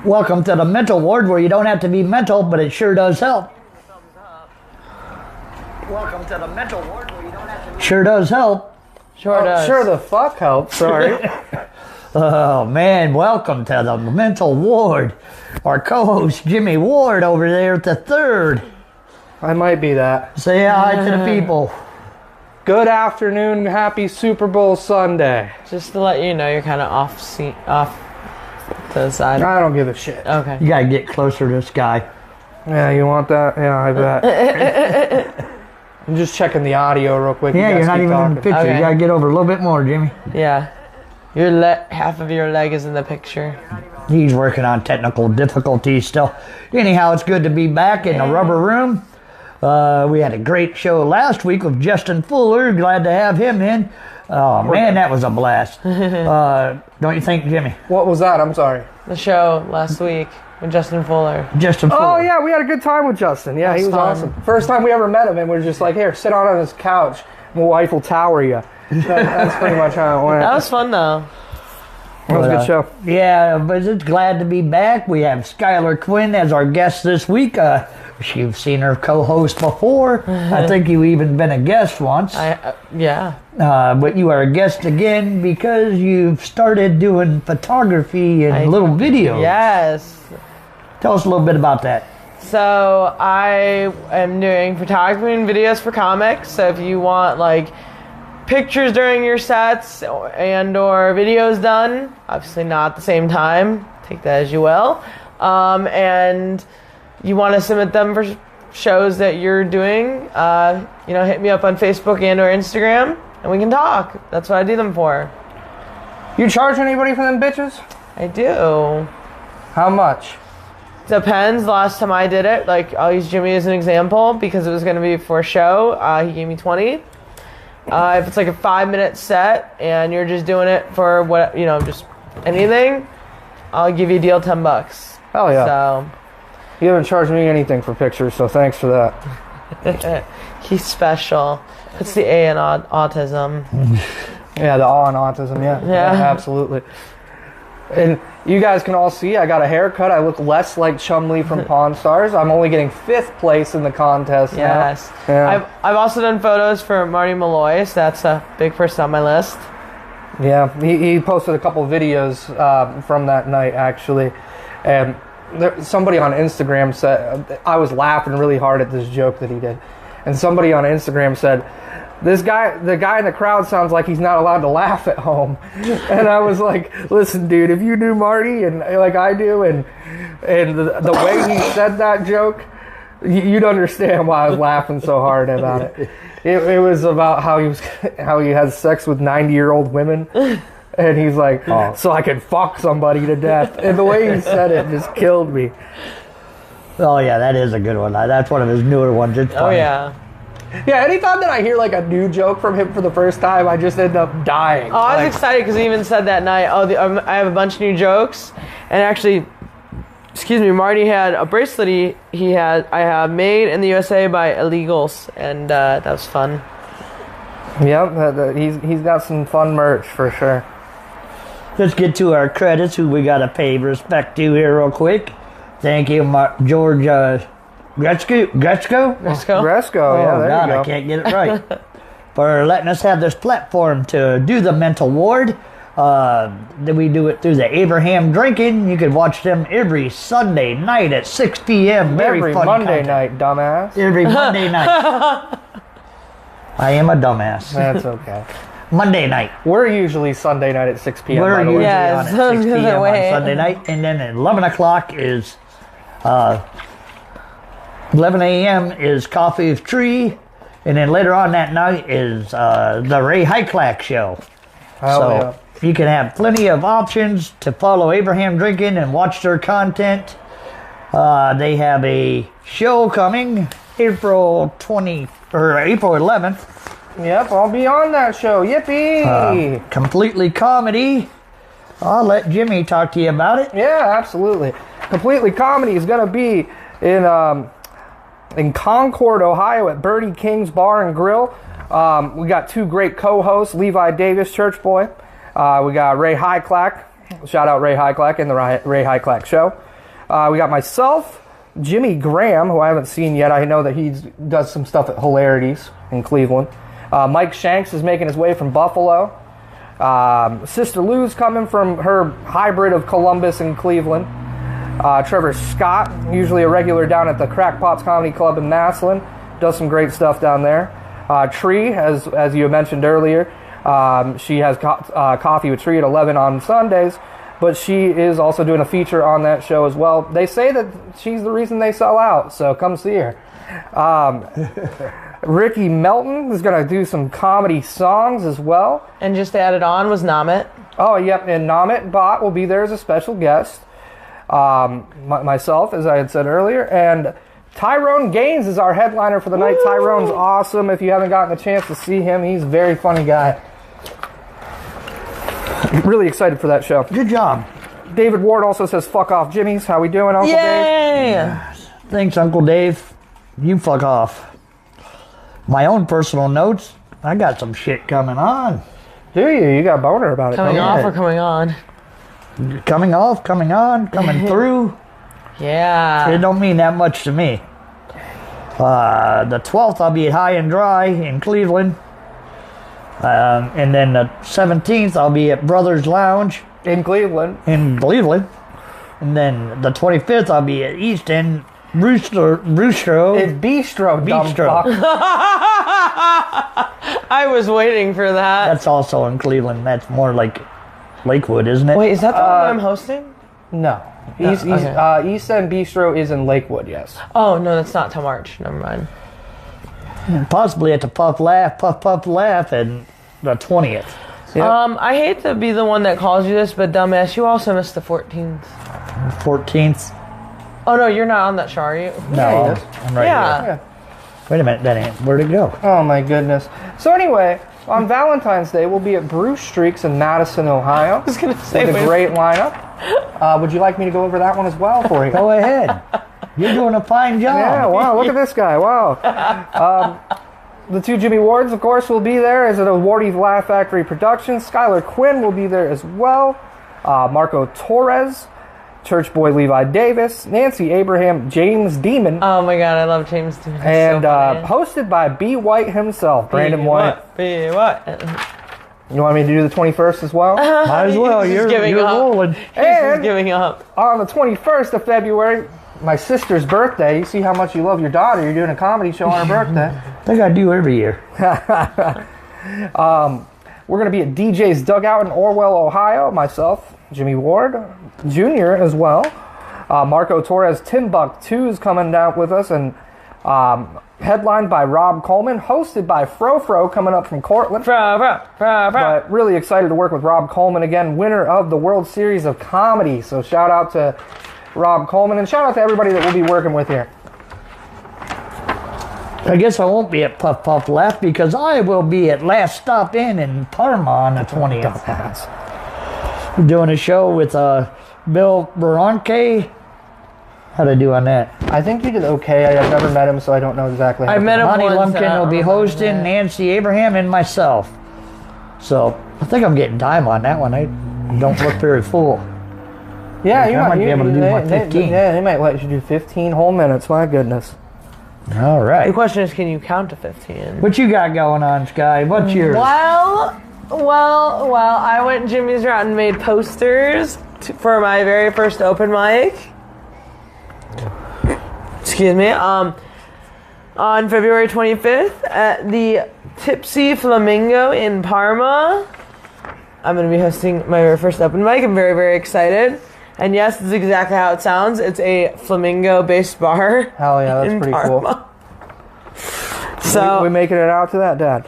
Welcome to the mental ward where you don't have to be mental, but it sure does help. Welcome to the mental ward where you don't have to be... Sure does help. Sure does. Sure the fuck helps, sorry. Oh, man, welcome to the mental ward. Our co-host, Jimmy Ward, over there at the third. I might be that. Say hi to the people. Good afternoon, happy Super Bowl Sunday. Just to let you know, you're kind of off to the side. I don't give a shit. Okay. You gotta get closer to this guy. Yeah, you want that? Yeah, I bet. I'm just checking the audio real quick. Yeah, you're not even in the picture. Okay. You gotta get over a little bit more, Jimmy. Yeah. Half of your leg is in the picture. He's working on technical difficulties still. Anyhow, it's good to be back in the rubber room. We had a great show last week with Justin Fuller. Glad to have him in. Oh, man, that was a blast. Don't you think, Jimmy? What was that? I'm sorry. The show last week with Justin Fuller. Justin Fuller. Oh, yeah, we had a good time with Justin. Yeah, he was fun. awesome. First time we ever met him, and we were just like, here, sit on his couch. My wife will tower you. That's pretty much how it went. That was fun, though. That was a good show. Yeah, but it's glad to be back. We have Schyler Quinn as our guest this week. You've seen her co-host before. I think you've even been a guest once. Yeah. But you are a guest again because you've started doing photography and little videos. Yes. Tell us a little bit about that. So I am doing photography and videos for comics. So if you want like pictures during your sets and or videos done, obviously not at the same time, take that as you will, and you want to submit them for shows that you're doing, hit me up on Facebook and or Instagram and we can talk. That's what I do them for. You charge anybody for them bitches? I do. How much? Depends. The last time I did it, like I'll use Jimmy as an example because it was going to be for a show. He gave me 20. If it's like a 5-minute set and you're just doing it for what, just anything, I'll give you a deal $10. Hell yeah. So you haven't charged me anything for pictures, so thanks for that. he's special. It's the A in autism. Yeah, the awe and autism, yeah, absolutely. And you guys can all see I got a haircut. I look less like Chumley from Pawn Stars. I'm only getting 5th place in the contest now. Yes. Yeah. I've also done photos for Marty Malloy, so that's a big person on my list. Yeah, he posted a couple videos from that night, actually. And somebody on Instagram said, I was laughing really hard at this joke that he did. And somebody on Instagram said, the guy in the crowd sounds like he's not allowed to laugh at home. And I was like, listen, dude, if you knew Marty and like I do, and the way he said that joke, you'd understand why I was laughing so hard about it. It was about how he has sex with 90-year-old women. And he's like, so I can fuck somebody to death. And the way he said it just killed me. Oh, yeah, that is a good one. That's one of his newer ones. It's funny. Oh, yeah. Yeah, anytime that I hear like a new joke from him for the first time, I just end up dying. Oh, I was excited because he even said that night, I have a bunch of new jokes. And actually, Marty had a bracelet I have made in the USA by illegals. And that was fun. Yep, he's got some fun merch for sure. Let's get to our credits, who we got to pay respect to here real quick. Thank you, George Gretzko, yeah, there God, you go. I can't get it right. For letting us have this platform to do the mental ward. Then we do it through the Abraham Drinking. You can watch them every Sunday night at 6 p.m. Every funny Monday content. night, dumbass. Every Monday night. I am a dumbass. That's okay. Monday night. We're usually Sunday night at 6 p.m. We're usually Yes, on at 6 p.m. on way. Sunday night. And then at 11 o'clock is... 11 a.m. is Coffee of Tree, and then later on that night is the Ray Hyclack Show. Yeah. You can have plenty of options to follow Abraham Drinking and watch their content. They have a show coming April 11th. Yep, I'll be on that show. Yippee! Completely comedy. I'll let Jimmy talk to you about it. Yeah, absolutely. Completely Comedy is going to be in Concord, Ohio at Birdie King's Bar and Grill. We got 2 great co-hosts, Levi Davis, Church Boy. We got Ray Hyclack. Shout out Ray Hyclack and the Ray Hyclack Show. We got myself, Jimmy Graham, who I haven't seen yet. I know that he does some stuff at Hilarities in Cleveland. Mike Shanks is making his way from Buffalo. Sister Lou's coming from her hybrid of Columbus and Cleveland. Trevor Scott, usually a regular down at the Crackpots Comedy Club in Massillon, does some great stuff down there. Tree, as you mentioned earlier, she has Coffee with Tree at 11 on Sundays, but she is also doing a feature on that show as well. They say that she's the reason they sell out, so come see her. Ricky Melton is going to do some comedy songs as well. And just added on was Namit. Oh, yep, and Namit Bot will be there as a special guest. Myself, as I had said earlier, and Tyrone Gaines is our headliner for the night. Tyrone's awesome. If you haven't gotten a chance to see him, he's a very funny guy. Really excited for that show. Good job. David Ward also says, fuck off, Jimmy's. How we doing, Uncle Yay! Dave? Thanks, Uncle Dave. You fuck off. My own personal notes, I got some shit coming on. Do you? You got a boner about it. Coming don't off you? or coming on? Coming off, coming on, coming through. Yeah. It don't mean that much to me. The 12th, I'll be at High and Dry in Cleveland. And then the 17th, I'll be at Brothers Lounge In Cleveland. in Cleveland. And then the 25th, I'll be at East End Rooster. It's Bistro, dumb Bistro. fuck. I was waiting for that. That's also in Cleveland. That's more like Lakewood, isn't it? Wait, is that the one I'm hosting? No. East End Bistro is in Lakewood, yes. Oh, no, that's not till March. Never mind. Possibly at the Puff Laugh, and the 20th. Yep. I hate to be the one that calls you this, but dumbass, you also missed the 14th. 14th. Oh, no, you're not on that show, are you? No, he I'm right Yeah. here. Wait a minute, that ain't. Where'd it go? Oh my goodness. So anyway, on Valentine's Day, we'll be at Bruce Streaks in Madison, Ohio. I was going to say, With a great lineup. Would you like me to go over that one as well for you? Go ahead. You're doing a fine job. Yeah, wow, look at this guy, wow. The two Jimmy Wards, of course, will be there as an awardee Laugh Factory Productions. Schyler Quinn will be there as well. Marco Torres, Church Boy Levi Davis, Nancy Abraham, James Demon, Oh my god, I love James Dean. He's and so funny. hosted by B. White himself, Brandon White. What? You want me to do the 21st as well? Might as well. He's just You're giving up. rolling. He's And- just giving up. On the 21st of February, my sister's birthday. You see how much you love your daughter. You're doing a comedy show on her birthday. I think I do every year. We're going to be at DJ's Dugout in Orwell, Ohio. Myself, Jimmy Ward, Jr. as well. Marco Torres Timbuktu is coming down with us, and headlined by Rob Coleman, hosted by Fro coming up from Cortland. But really excited to work with Rob Coleman again, winner of the World Series of Comedy. So shout out to Rob Coleman, and shout out to everybody that we'll be working with here. I guess I won't be at Puff Laugh because I will be at Last Stop in Parma on the 20th. We're doing a show with Bill Baronke. How'd I do on that? I think you did okay. I've never met him, so I don't know exactly how I met him Monty once. Lumpkin will be hosting, Yeah. Nancy Abraham, and myself. So I think I'm getting time on that one. I don't look very full. Yeah, I might be able to do my 15. They might let you do 15 whole minutes. My goodness. All The right. question is, can you count to 15? What you got going on, Sky? What's yours? Well, I went Jimmy's route and made posters for my very first open mic. Excuse me. On February 25th at the Tipsy Flamingo in Parma. I'm going to be hosting my very first open mic. I'm very, very excited. And yes, this is exactly how it sounds. It's a flamingo-based bar. Hell yeah, that's in pretty Parma. cool. So we making it out to that, Dad?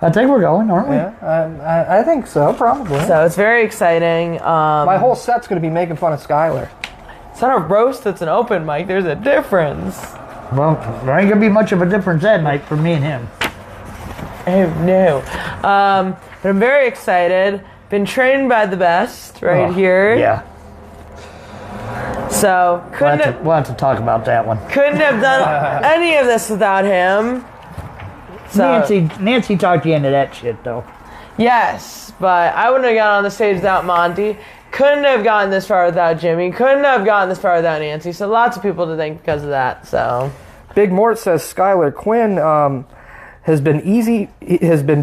I think we're going, aren't we? Yeah, I think so, probably. So it's very exciting. My whole set's going to be making fun of Schyler. It's not a roast, it's an open mic. There's a difference. Well, there ain't gonna be much of a difference that night for me and him. Oh, no. But I'm very excited. Been trained by the best right here. Yeah. So We'll have to talk about that one. couldn't have done any of this without him. So, Nancy talked you into that shit, though. yes, but I wouldn't have got on the stage without Monty. couldn't have gotten this far without Jimmy. Couldn't have gotten this far without Nancy. So lots of people to thank because of that. So Big Mort says Schyler Quinn has been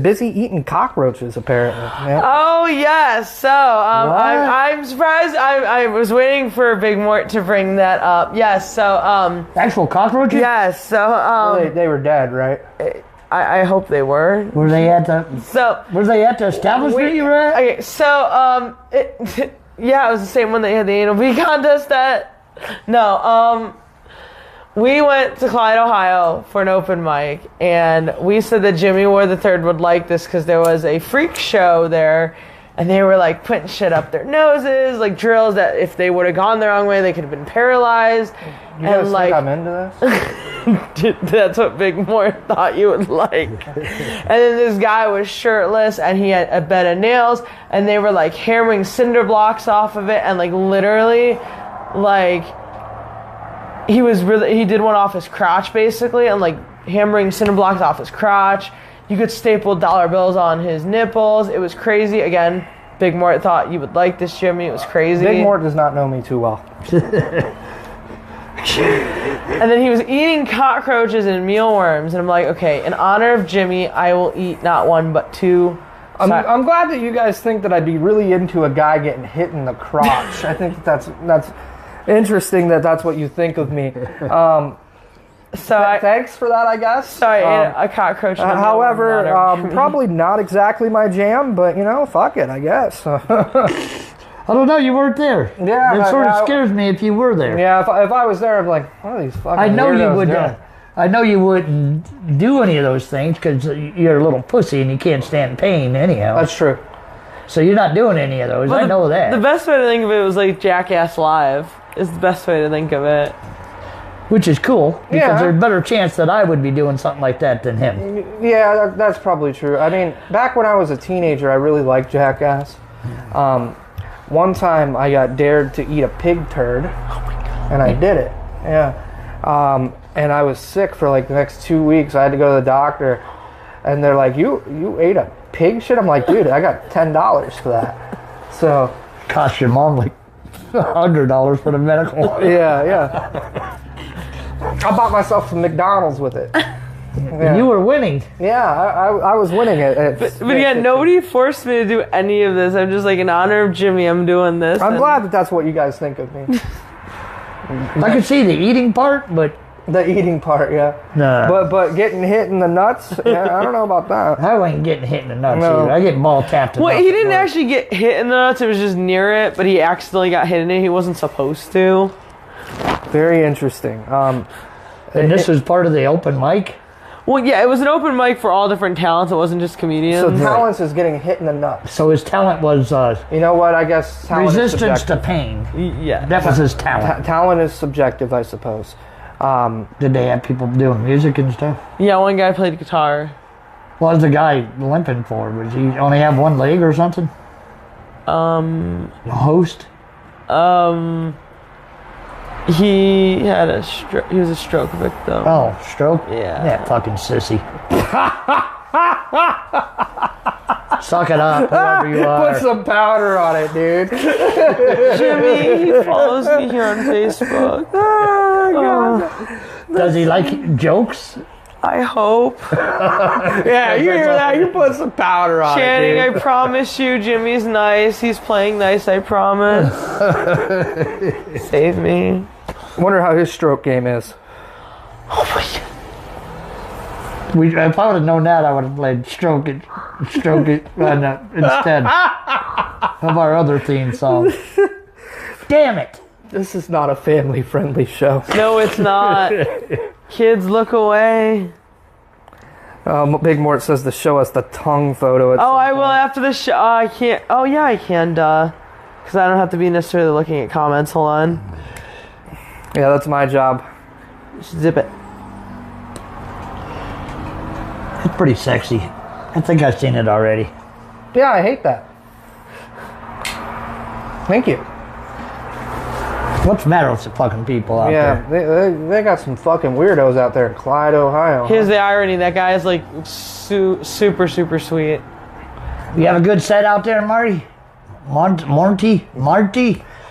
busy eating cockroaches apparently. Yeah. Oh yes. So I'm surprised. I was waiting for Big Mort to bring that up. Yes. So Actual cockroaches? yes. So Well, they were dead, right? I hope they were. Were they at the establishment you were at? Okay, so yeah, it was the same one that you had the anal bee contest at. No, we went to Clyde, Ohio for an open mic, and we said that Jimmy Ward III would like this because there was a freak show there, and they were like putting shit up their noses, like drills that if they would have gone the wrong way, they could have been paralyzed. You guys think I'm into this? That's what Big Mort thought you would like. And then this guy was shirtless and he had a bed of nails and they were like hammering cinder blocks off of it and like literally like he did one off his crotch basically and like hammering cinder blocks off his crotch. You could staple dollar bills on his nipples. It was crazy. Again, Big Mort thought you would like this, Jimmy. It was crazy. Big Mort does not know me too well. And then he was eating cockroaches and mealworms, and I'm like, okay, in honor of Jimmy, I will eat not one but two. I'm glad that you guys think that I'd be really into a guy getting hit in the crotch. I think that's interesting that that's what you think of me. Thanks for that, I guess. So I ate a cockroach. However, probably not exactly my jam, but fuck it, I guess. I don't know, you weren't there. Yeah, it sort of scares me if you were there. Yeah, if I was there, I'd be like, what are these fucking I know you weirdos would. doing? I know you wouldn't do any of those things because you're a little pussy and you can't stand pain anyhow. That's true. So you're not doing any of those. I know that. The best way to think of it was like Jackass Live is the best way to think of it. Which is cool because Yeah. there's a better chance that I would be doing something like that than him. Yeah, that's probably true. I mean, back when I was a teenager, I really liked Jackass. One time I got dared to eat a pig turd, and I did it. Yeah. And I was sick for like the next 2 weeks. I had to go to the doctor, and they're like, "You ate a pig shit?" I'm like, "Dude, I got $10 for that." So Cost your mom like $100 for the medical. yeah. I bought myself some McDonald's with it. Yeah. You were winning. Yeah, I was winning it. But again, nobody forced me to do any of this. I'm just like, in honor of Jimmy, I'm doing this. I'm glad that that's what you guys think of me. I could see the eating part, but The eating part, yeah. nah. But getting hit in the nuts, yeah, I don't know about that. I ain't getting hit in the nuts No. either. I get ball tapped. Well, enough he at didn't work. actually get hit in the nuts. It was just near it, but he accidentally got hit in it. He wasn't supposed to. Very interesting. And this was part of the open mic. Well, yeah, it was an open mic for all different talents. It wasn't just comedians. So talents is getting hit in the nuts. So his talent was You know what? I guess talent resistance is to subjective. pain. Yeah. That was his talent. Talent is subjective, I suppose. Did they have people doing music and stuff? Yeah, one guy played guitar. What was the guy limping for? Was he only have one leg or something? The host? He had a stroke. He was a stroke victim. Oh, stroke? Yeah. Yeah, fucking sissy. Suck it up, whoever you are. Put some powder on it, dude. Jimmy, he follows me here on Facebook. Does he like jokes? I hope. Yeah, you hear that? You put some powder on Channing, it, dude. I promise you, Jimmy's nice. He's playing nice, I promise. Save me. Wonder how his stroke game is. Oh my God. If I would have known that, I would have played Stroke It instead of our other theme song. Damn it! This is not a family-friendly show. No, it's not. Kids, look away. Big Mort says to show us the tongue photo. Oh, I will after the show. I can't. Oh, yeah, I can, duh. Because I don't have to be necessarily looking at comments. Hold on. Yeah, that's my job. Zip it. It's pretty sexy. I think I've seen it already. Yeah, I hate that. Thank you. What's the matter with the fucking people out there? Yeah, they got some fucking weirdos out there in Clyde, Ohio. Here's the irony. That guy is like super, super sweet. You have a good set out there, Marty? Marty.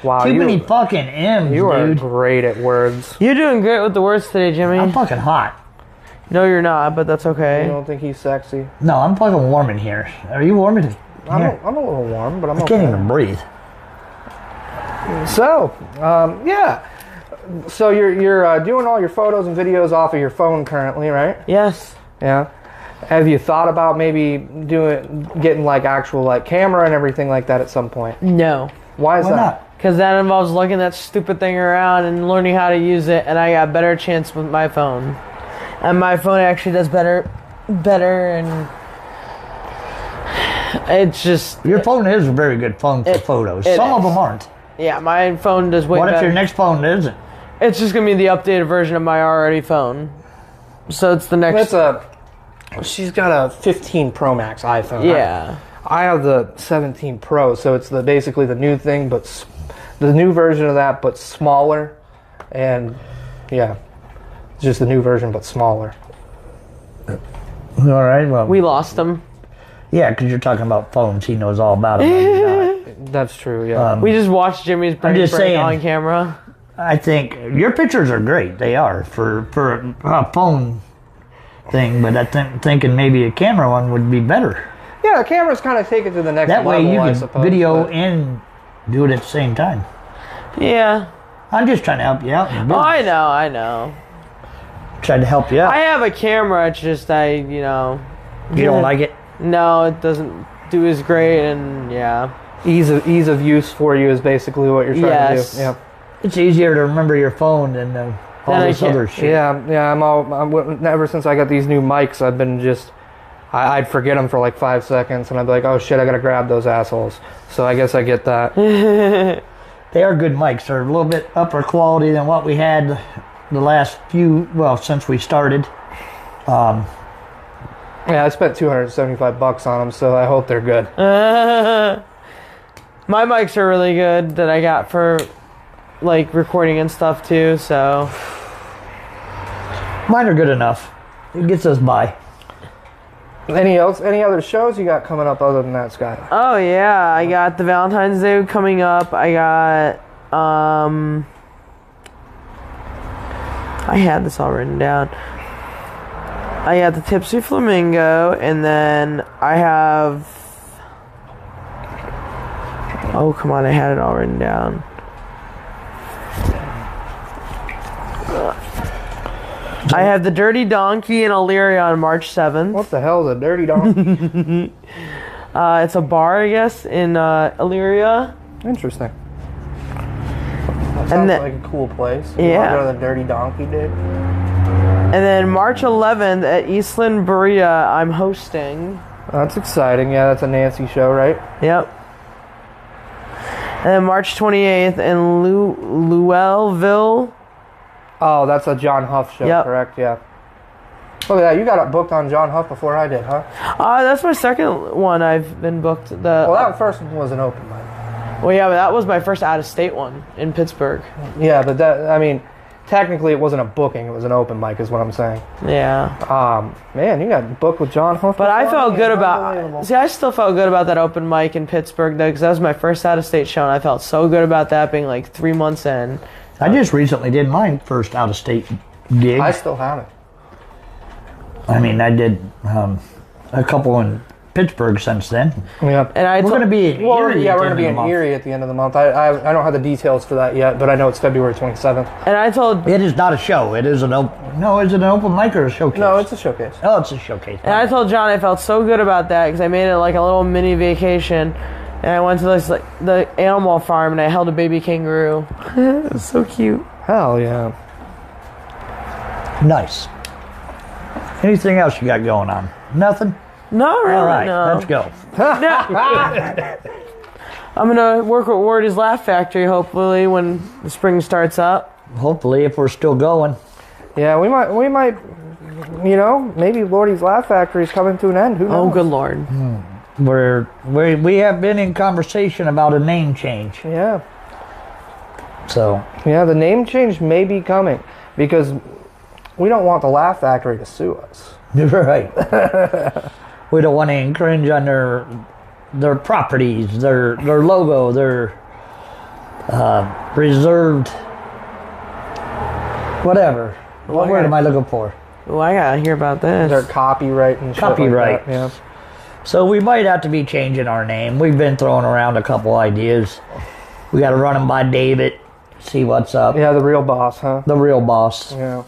Wow, Too you- many fucking M's, You are dude. great at words. You're doing great with the words today, Jimmy. I'm fucking hot. No, you're not, but that's You okay. don't think he's sexy? No, I'm fucking warm in here. Are you warm in here? I'm a little warm, but I'm I okay. can't even breathe. So, yeah. So you're doing all your photos and videos off of your phone currently, right? Yes. Yeah. Have you thought about maybe getting like actual like camera and everything like that at some point? No. Why is Why that? not? Because that involves lugging that stupid thing around and learning how to use it, and I got a better chance with my phone. And my phone actually does better, and it's just... Your phone is a very good phone for photos. it Some of is. them aren't. Yeah, my phone does way What better. if your next phone isn't? It's just going to be the updated version of my already phone. So it's the next... She's got a 15 Pro Max iPhone. Yeah. I have the 17 Pro, so it's basically the new thing, but the new version of that, but smaller, and yeah, it's just the new version, but smaller. All right, well. We lost them. Yeah, because you're talking about phones. He knows all about them. That's true. Yeah. We just watched Jimmy's brain just break saying. on camera. I think your pictures are great. They are for a phone thing, but I'm thinking maybe a camera one would be better. Yeah, the cameras kind of take it to the next That level, way you I can suppose. video but- and do it at the same time. Yeah. I'm just trying to help you out. in your Oh, business. I know. Tried to help you out. I have a camera, it's just You don't like it? No, it doesn't do as great, and yeah. Ease of use for you is basically what you're trying Yes. to do. Yeah. It's easier to remember your phone than all Then I this can't- other shit. Yeah. Ever since I got these new mics, I've been I'd forget them for like 5 seconds, and I'd be like, oh shit, I gotta grab those assholes. So I guess I get that. They are good mics. They're a little bit upper quality than what we had the last since we started. Yeah, I spent $275 on them, so I hope they're good. My mics are really good that I got for like recording and stuff too, so Mine are good enough. It gets us by. Any other shows you got coming up other than that, Scott? oh yeah, I got the Valentine's Day coming up. I got I had this all written down. I got the Tipsy Flamingo, and then I have oh come on, I had it all written down. I have the Dirty Donkey in Elyria on March 7th. What the hell is a dirty donkey? It's a bar, I guess, in Elyria. Interesting. That sounds like a cool place. You Yeah. want to go to the Dirty Donkey, dude? And then March 11th at Eastland Berea, I'm hosting. That's exciting. Yeah, that's a Nancy show, right? Yep. And then March 28th in Llewellville. Oh, that's a John Huff show, Yep. correct? Yeah. Look at that. You got it booked on John Huff before I did, huh? That's my second one I've been booked. Well, that first one was an open mic. Well, yeah, but that was my first out-of-state one in Pittsburgh. Yeah, but technically it wasn't a booking. It was an open mic is what I'm saying. Yeah. Man, you got booked with John Huff. But I before? felt good Unbelievable. about... See, I still felt good about that open mic in Pittsburgh, though, because that was my first out-of-state show, and I felt so good about that being like 3 months in. I just recently did my first out-of-state gig. I still have it. I mean, I did a couple in Pittsburgh since then. Yeah. And I We're going to be in Erie. Yeah, at we're the going to be end of in the month. Erie at the end of the month. I don't have the details for that yet, but I know it's February 27th. And I told... It is not a show. It is an open... No, is it an open mic or a showcase? No, it's a showcase. Oh, it's a showcase. And I told John I felt so good about that because I made it like a little mini vacation, and I went to this like the animal farm and I held a baby kangaroo. It was so cute. Hell yeah. Nice. Anything else you got going on? Nothing? Not really. All right, no. let's go. I'm gonna work with Wardy's Laugh Factory hopefully when the spring starts up. Hopefully, if we're still going. Yeah, we might, maybe Lordy's Laugh Factory is coming to an end. Who knows? Oh, good lord. We have been in conversation about a name change. Yeah. So, Yeah, the name change may be coming because we don't want the Laugh Factory to sue us. you're right. We don't want to infringe on their their properties, their logo, their reserved whatever. What word am I looking for? Oh, I gotta hear about this. Their copyright and shit Copyright. like that. Yeah. So we might have to be changing our name. We've been throwing around a couple ideas. We got to run them by David, see what's up. Yeah, the real boss, huh? The real boss. Yeah.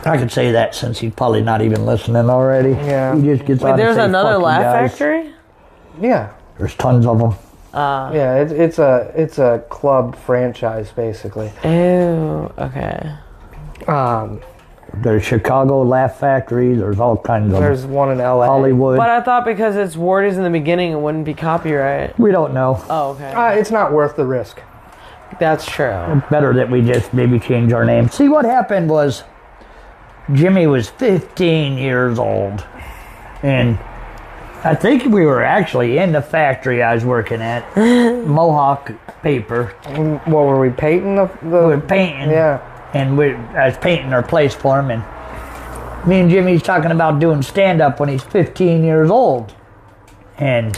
I could say that since he's probably not even listening already. Yeah. He just gets Wait, on to there's say, another "Fuck you Laugh guys." Factory? Yeah. There's tons of them. Yeah, it's a club franchise basically. Ew, okay. There's Chicago Laugh Factory. There's all kinds of them. There's one in LA. Hollywood. But I thought because it's Wardy's in the beginning, it wouldn't be copyright. We don't know. Oh, okay. It's not worth the risk. That's true. Better that we just maybe change our name. See, what happened was Jimmy was 15 years old. And I think we were actually in the factory I was working at. Mohawk Paper. What were we painting the We were painting. Yeah. And I was painting our place for him. And me and Jimmy's talking about doing stand-up when he's 15 years old. And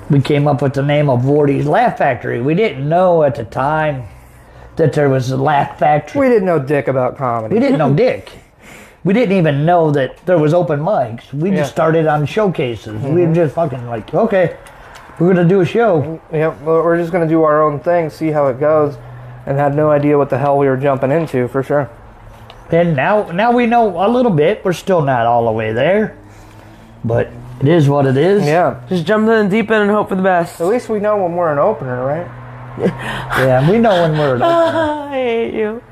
we came up with the name of Wardy's Laugh Factory. We didn't know at the time that there was a Laugh Factory. We didn't know dick about comedy. We didn't know dick. We didn't even know that there was open mics. We just started on showcases. We were just fucking like, okay, we're going to do a show. Yep, we're just going to do our own thing, see how it goes, and had no idea what the hell we were jumping into, for sure. And now we know a little bit. We're still not all the way there. But it is what it is. Yeah. Just jump in the deep end and hope for the best. At least we know when we're an opener, right? Yeah, we know when we're I hate you.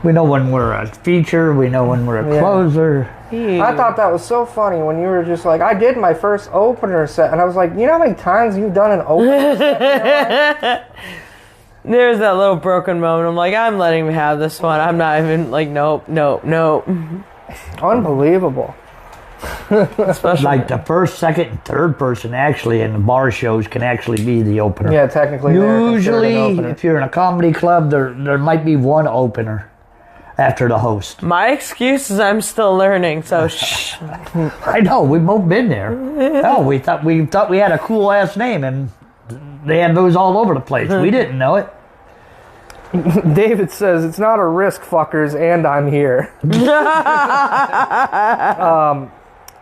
we know when we're a feature. We know when we're a closer. I thought that was so funny when you were just like, I did my first opener set, and I was like, you know how many times you've done an opener set? There's that little broken moment. I'm like, I'm letting him have this one. I'm not even like, nope. Unbelievable. Especially Like the first, second, and third person actually in the bar shows can actually be the opener. Yeah, technically. Usually, they're considered an opener. if you're in a comedy club, there might be one opener after the host. my excuse is I'm still learning. So shh. I know, we've both been there. Hell, we thought we had a cool ass name, and they had those all over the place. We didn't know it. David says, it's not a risk, fuckers, and I'm here.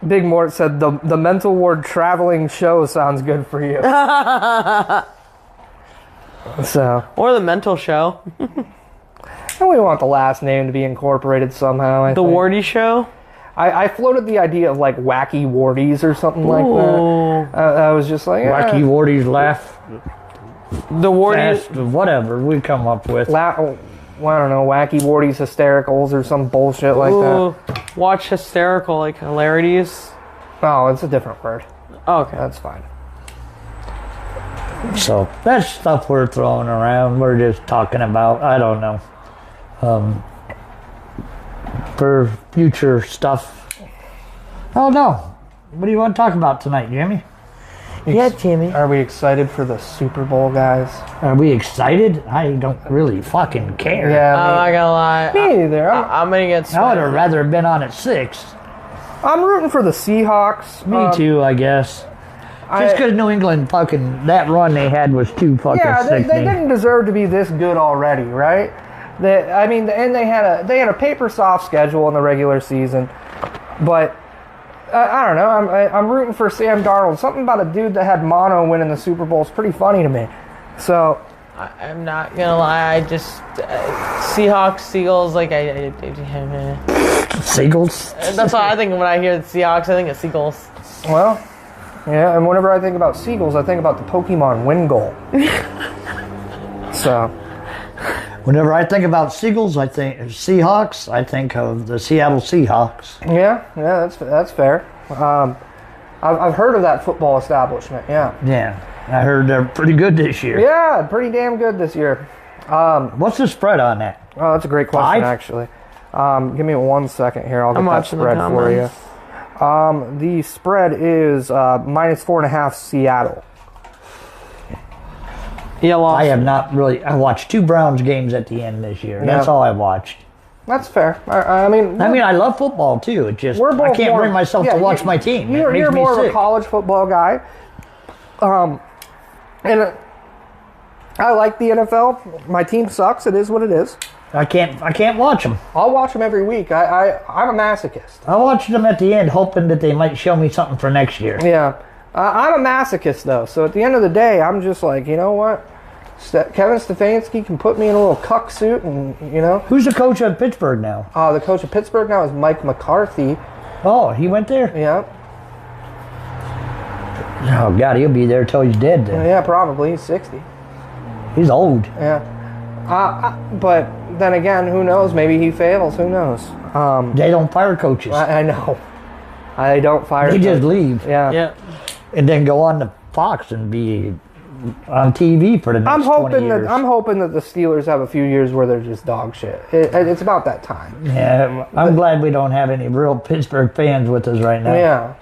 Big Mort said, the mental ward traveling show sounds good for you. So, Or the mental show. and we want the last name to be incorporated somehow, I The think. Wardy show. I floated the idea of like wacky wardies or something like Ooh. that. I was just like, Wacky Wardy's laugh, The Wardy. fast, whatever we come up with. I don't know, wacky wardies hystericals or some bullshit like that. Ooh. Watch hysterical, like hilarities. Oh, it's a different word. Okay. That's fine. So that's stuff we're throwing around. We're just talking about, I don't know, for future stuff. I don't know. What do you want to talk about tonight, Jimmy? Yeah, Jimmy. Are we excited for the Super Bowl, guys? Are we excited? I don't really fucking care. Yeah, I'm not gonna lie. me neither. I'm gonna get I would sweaty. have rather been on at 6. I'm rooting for the Seahawks. Me too, I guess. Just because New England fucking, that run they had was too fucking Yeah, they sickening. didn't deserve to be this good already, right? And they had a paper soft schedule in the regular season, but I don't know. I'm rooting for Sam Darnold. Something about a dude that had mono winning the Super Bowl is pretty funny to me. So I'm not gonna lie. I just Seahawks, Seagulls. Like Seagulls? that's what I think when I hear the Seahawks. I think of Seagulls. well, yeah. And whenever I think about Seagulls, I think about the Pokemon Win Goal. So. Whenever I think about Seagulls, I think Seahawks. I think of the Seattle Seahawks. Yeah, that's fair. I've heard of that football establishment. Yeah, Yeah, I heard they're pretty good this year. yeah, pretty damn good this year. What's the spread on that? Oh, that's a great question, 5? actually. Give me 1 second here. I'll get I'm that watching the spread for you. The spread is -4.5 Seattle. Yeah, lost. I have not really. I watched 2 Browns games at the end this year. That's Yeah. all I watched. That's fair. I mean, I love football too. It just we're both I can't more, bring myself to watch my team. You're more of a sick. college football guy. And I like the NFL. My team sucks. It is what it is. I can't watch them. I'll watch them every week. I'm a masochist. I watched them at the end, hoping that they might show me something for next year. Yeah. I'm a masochist, though. So at the end of the day, I'm just like, you know what? Kevin Stefanski can put me in a little cuck suit and, you know. Who's the coach of Pittsburgh now? The coach of Pittsburgh now is Mike McCarthy. Oh, he went there? Yeah. Oh, God, he'll be there till he's dead then. Yeah, probably. He's 60. He's old. Yeah. But then again, who knows? Maybe he fails. Who knows? They don't fire coaches. I know. I don't fire They just coaches. leave. Yeah. And then go on to Fox and be on TV for the next 20 years. I'm hoping that the Steelers have a few years where they're just dog shit. It's about that time. Yeah, I'm glad we don't have any real Pittsburgh fans with us right now. Yeah.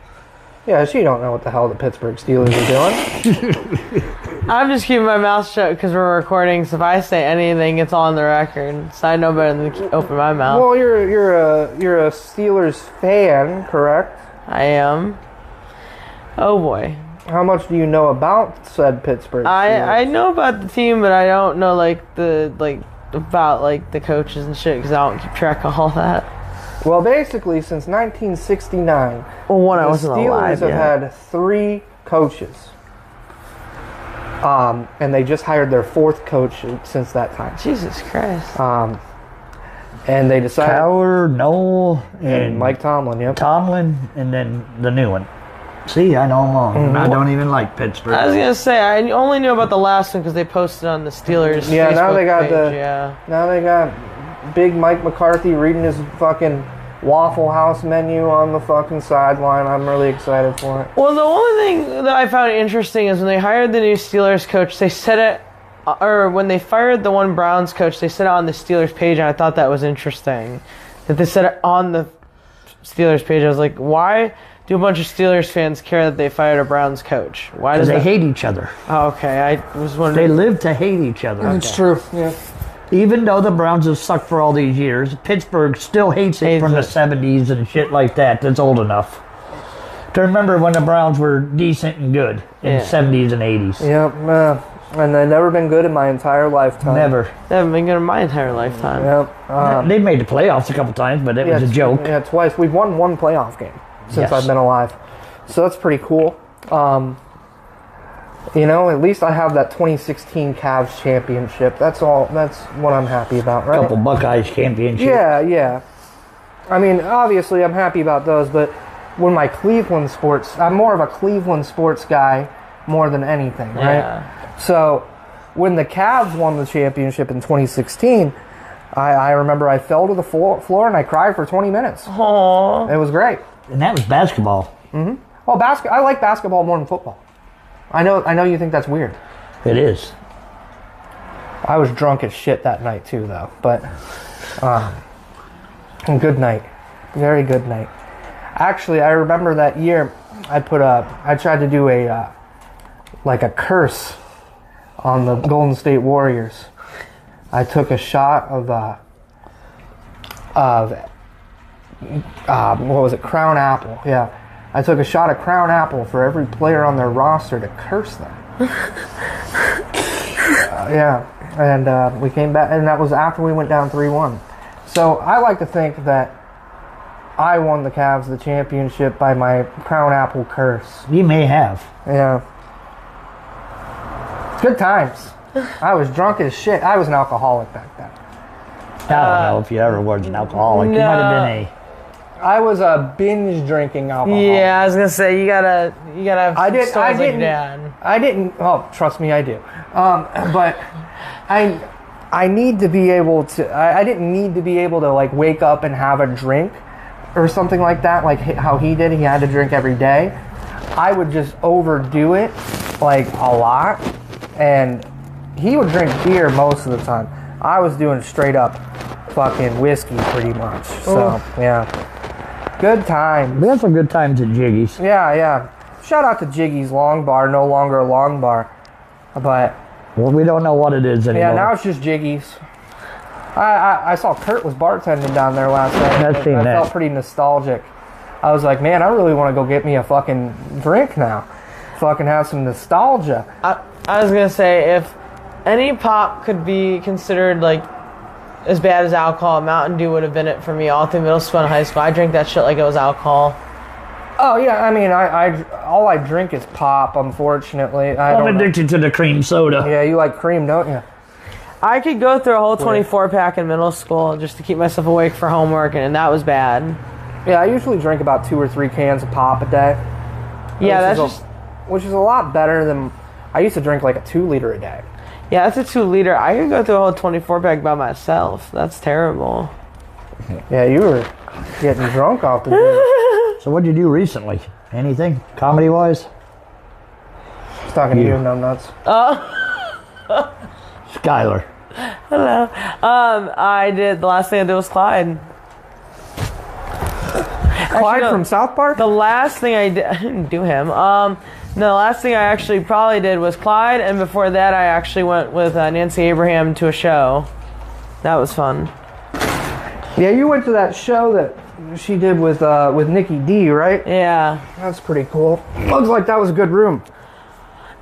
Yeah, she don't know what the hell the Pittsburgh Steelers are doing. I'm just keeping my mouth shut because we're recording. So if I say anything, it's on the record. So I know better than to open my mouth. Well, you're a Steelers fan, correct? I am. Oh boy. How much do you know about said Pittsburgh Steelers? I know about the team, but I don't know about the coaches and shit because I don't keep track of all that. Well, basically, since 1969, Well, one I the wasn't Steelers alive have yet. had 3 coaches. And they just hired their 4th coach since that time. Jesus Christ. And they decided... Cowher, Noel, and Mike Tomlin, yep. Tomlin, and then the new one. See, I know them all. And I don't even like Pittsburgh. I was gonna say I only knew about the last one because they posted on the Steelers. Yeah, Facebook now they got page, now they got big Mike McCarthy reading his fucking Waffle House menu on the fucking sideline. I'm really excited for it. Well, the only thing that I found interesting is when they hired the new Steelers coach, they said it, or when they fired the one Browns coach, they said it on the Steelers page, and I thought that was interesting that they said it on the Steelers page. I was like, why do a bunch of Steelers fans care that they fired a Browns coach? Why Because does they that... hate each other. Oh, okay, I was They wondering. live to hate each other. It's true, yeah. Even though the Browns have sucked for all these years, Pittsburgh still hates it Hates from it. the 70s and shit like that. That's old enough to remember when the Browns were decent and good in the 70s and 80s. Yep, and they've never been good in my entire lifetime. Never. They haven't been good in my entire lifetime. Yep. They made the playoffs a couple times, but it was a joke. Yeah, twice. We've won 1 playoff game since Yes. I've been alive. So that's pretty cool. You know, at least I have that 2016 Cavs championship. That's all. That's what I'm happy about, right? Couple Buckeyes championship. Yeah. I mean, obviously, I'm happy about those, but when I'm more of a Cleveland sports guy more than anything, right? Yeah. So when the Cavs won the championship in 2016, I remember I fell to the floor and I cried for 20 minutes. Aww. It was great. And that was basketball. Well, I like basketball more than football. I know you think that's weird. It is. I was drunk as shit that night too, though. But good night, very good night. Actually, I remember that year I tried to do a curse on the Golden State Warriors. I took a shot of what was it? Crown Apple. Yeah. I took a shot of Crown Apple for every player on their roster to curse them. Yeah, and we came back, and that was after we went down 3-1. So I like to think that I won the Cavs the championship by my Crown Apple curse. You may have. Yeah. Good times. I was drunk as shit. I was an alcoholic back then. I don't know if you ever was an alcoholic. You might have been I was a binge drinking alcoholic. Yeah, I was gonna say you gotta have some stories like your dad. I didn't. Oh, trust me, I do. But I need to be able to. I didn't need to be able to like wake up and have a drink or something like that. Like how he did. He had to drink every day. I would just overdo it like a lot, and he would drink beer most of the time. I was doing straight up fucking whiskey pretty much. So yeah. Good time. We had some good times at Jiggy's. Yeah. Shout out to Jiggy's Long Bar, no longer a Long Bar. But Well, we don't know what it is anymore. yeah, now it's just Jiggy's. I saw Kurt was bartending down there last night. I've seen I that. felt pretty nostalgic. I was like, man, I really want to go get me a fucking drink now. Fucking have some nostalgia. I was gonna say, if any pop could be considered like as bad as alcohol, Mountain Dew would have been it for me all through middle school and high school. I drank that shit like it was alcohol. Oh yeah, I mean, all I drink is pop. Unfortunately, I'm addicted to the cream soda. Yeah, you like cream, don't you? I could go through a whole 24 pack in middle school just to keep myself awake for homework, and that was bad. Yeah, I usually drink about 2 or 3 cans of pop a day. Yeah, which is a lot better than I used to drink like a 2 liter a day. Yeah, that's a 2 liter. I could go through a whole 24 pack by myself. That's terrible. Yeah, you were getting drunk off the beer. So what'd you do recently? Anything comedy-wise? Just talking to you, numbnuts. Schyler. Hello. The last thing I did was Clyde. Clyde from South Park? The last thing I didn't do him. The last thing I actually probably did was Clyde, and before that I actually went with Nancy Abraham to a show. That was fun. Yeah, you went to that show that she did with Nikki D, right? Yeah. That's pretty cool. Looks like that was a good room.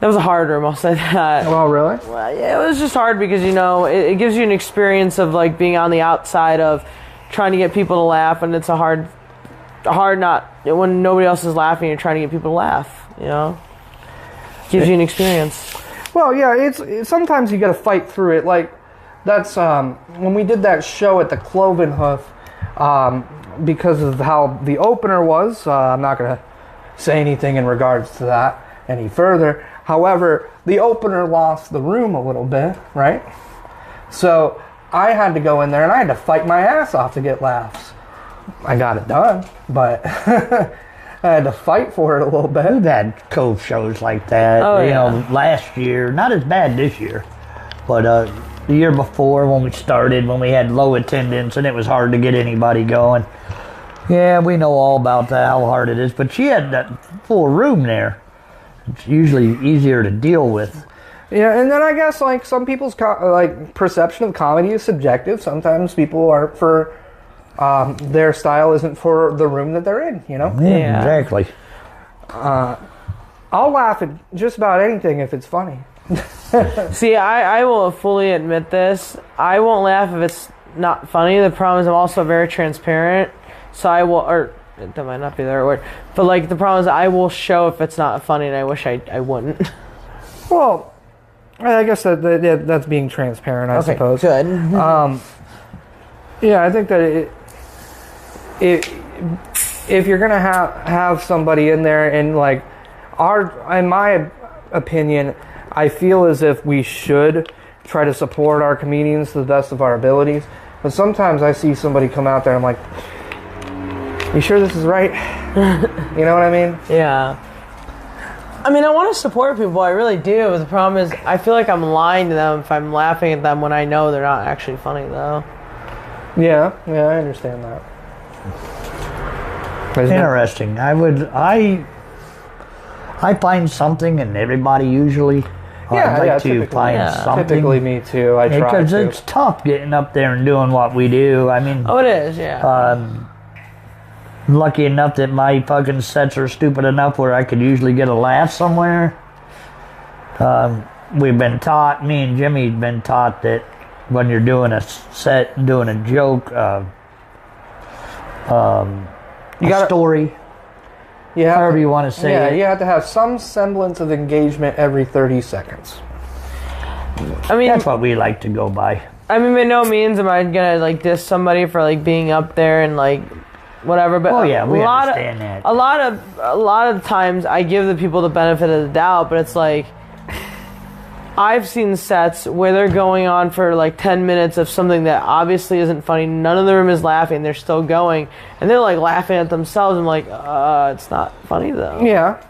That was a hard room, I'll say that. Oh, really? Well, yeah, it was just hard because, it gives you an experience of, like, being on the outside of trying to get people to laugh, and it's a hard not, when nobody else is laughing, you're trying to get people to laugh, Gives you an experience. Well, yeah, it's sometimes you got to fight through it. Like, that's, when we did that show at the Cloven Hoof, because of how the opener was, I'm not going to say anything in regards to that any further. However, the opener lost the room a little bit, right? So I had to go in there and I had to fight my ass off to get laughs. I got it done, but I had to fight for it a little bit. We've had Cove shows like that. Oh, yeah. Last year, not as bad this year, but the year before when we started, when we had low attendance and it was hard to get anybody going. Yeah, we know all about that, how hard it is. But she had that full room there. It's usually easier to deal with. Yeah, and then I guess like some people's perception of comedy is subjective. Sometimes people aren't for their style isn't for the room that they're in. Yeah, exactly. I'll laugh at just about anything if it's funny. See, I will fully admit this. I won't laugh if it's not funny. The problem is I'm also very transparent. So I will, or that might not be the right word, but like the problem is I will show if it's not funny, and I wish I wouldn't. Well, I guess that's being transparent, I suppose. Good. Yeah, I think that if you're gonna have somebody in there, and like in my opinion, I feel as if we should try to support our comedians to the best of our abilities. But sometimes I see somebody come out there and I'm like, you sure this is right? You know what I mean? Yeah. I mean, I want to support people. I really do. The problem is I feel like I'm lying to them if I'm laughing at them when I know they're not actually funny, though. Yeah, I understand that. Interesting. I find something, and everybody usually. I'd like to find something. Typically, me too. I try because to. it's tough getting up there and doing what we do. I mean, Oh, it is, yeah. I'm lucky enough that my fucking sets are stupid enough where I could usually get a laugh somewhere. We've been taught, me and Jimmy's been taught that when you're doing a set, doing a joke, a story, however you want to say it. Yeah, you have to have some semblance of engagement every 30 seconds. I mean, that's what we like to go by. I mean, by no means am I gonna like diss somebody for like being up there and like whatever. But we understand that. A lot of times I give the people the benefit of the doubt, but it's like I've seen sets where they're going on for like 10 minutes of something that obviously isn't funny. None of the room is laughing. They're still going, and they're like laughing at themselves. I'm like, it's not funny though. Yeah.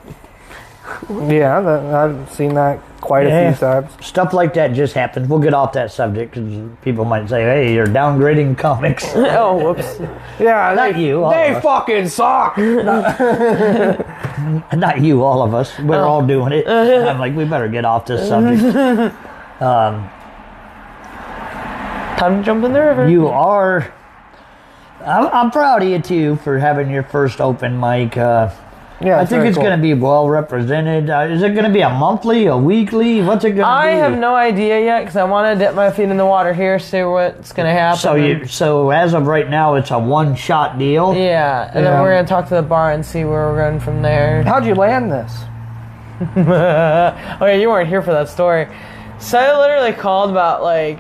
Yeah, I've seen that quite a few times. Stuff like that just happens. We'll get off that subject because people might say, hey, you're downgrading comics. Oh, whoops. Yeah, not you. They fucking suck. Not you, all of us. We're all doing it. I'm like, we better get off this subject. Time to jump in the river. You are. I'm proud of you too for having your first open mic. Yeah, I think it's going to be well represented. Is it going to be a monthly, a weekly? What's it going to be? I have no idea yet because I want to dip my feet in the water here, see what's going to happen. So as of right now, it's a one-shot deal. Yeah, and then we're going to talk to the bar and see where we're going from there. How'd you land this? Oh yeah, you weren't here for that story. So I literally called about like